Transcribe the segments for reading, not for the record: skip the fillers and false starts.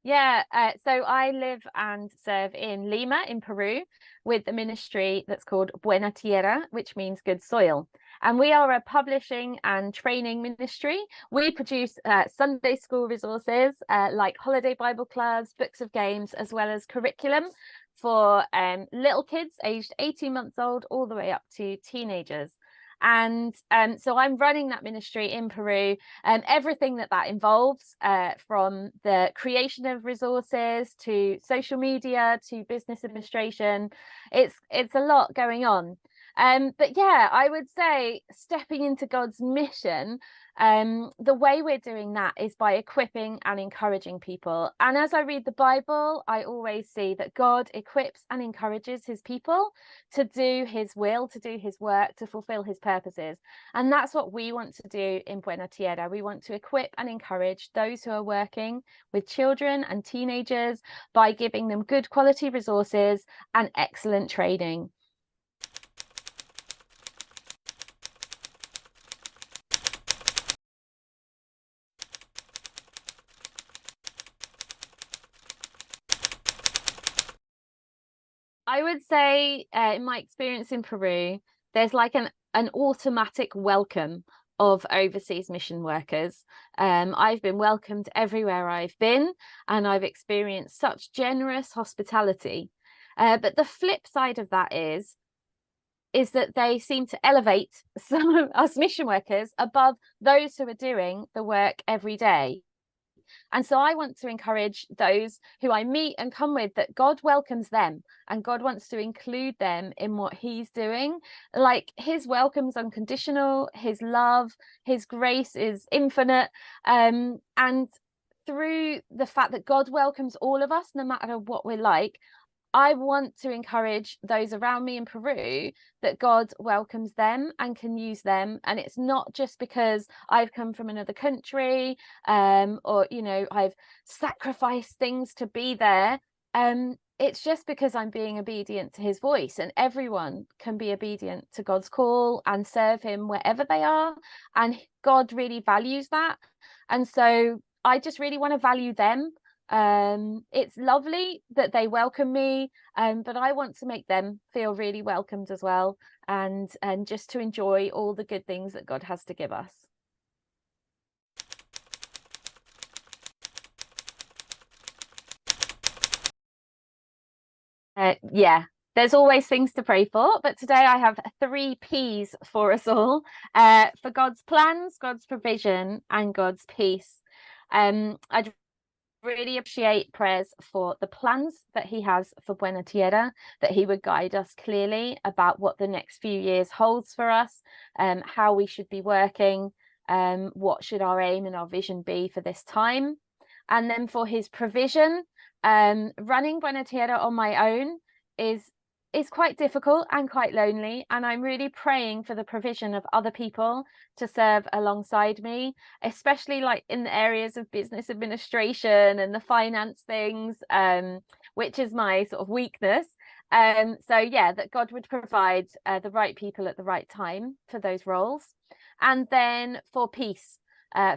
Yeah, so I live and serve in Lima in Peru with the ministry that's called Buena Tierra, which means good soil. And we are a publishing and training ministry. We produce Sunday school resources like holiday Bible clubs, books of games, as well as curriculum for little kids aged 18 months old all the way up to teenagers. And so I'm running that ministry in Peru, and everything that involves, from the creation of resources to social media to business administration. It's a lot going on. But yeah, I would say stepping into God's mission, the way we're doing that is by equipping and encouraging people. And as I read the Bible, I always see that God equips and encourages his people to do his will, to do his work, to fulfill his purposes. And that's what we want to do in Buena Tierra. We want to equip and encourage those who are working with children and teenagers by giving them good quality resources and excellent training. I would say, in my experience in Peru, there's like an automatic welcome of overseas mission workers. I've been welcomed everywhere I've been, and I've experienced such generous hospitality. But the flip side of that is that they seem to elevate some of us mission workers above those who are doing the work every day. And so I want to encourage those who I meet and come with that God welcomes them and God wants to include them in what he's doing. Like, his welcome's unconditional, his love, his grace is infinite. And through the fact that God welcomes all of us, no matter what we're like, I want to encourage those around me in Peru that God welcomes them and can use them. And it's not just because I've come from another country, or, I've sacrificed things to be there. It's just because I'm being obedient to his voice, and everyone can be obedient to God's call and serve him wherever they are. And God really values that. And so I just really want to value them. It's lovely that they welcome me, but I want to make them feel really welcomed as well, and just to enjoy all the good things that God has to give us. Yeah, there's always things to pray for, but today I have three P's for us all: for God's plans, God's provision, and God's peace. I'd really appreciate prayers for the plans that he has for Buena Tierra, that he would guide us clearly about what the next few years holds for us, how we should be working, what should our aim and our vision be for this time. And then for his provision, running Buena Tierra on my own is quite difficult and quite lonely, and I'm really praying for the provision of other people to serve alongside me, especially like in the areas of business administration and the finance things, which is my sort of weakness. So yeah, that God would provide the right people at the right time for those roles. And then for peace,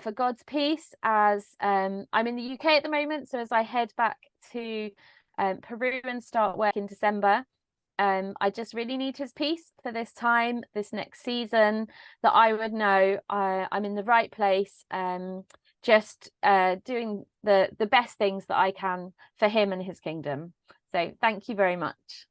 for God's peace, as I'm in the UK at the moment, so as I head back to Peru and start work in December, I just really need his peace for this time, this next season, that I would know I'm in the right place, just doing the best things that I can for him and his kingdom. So thank you very much.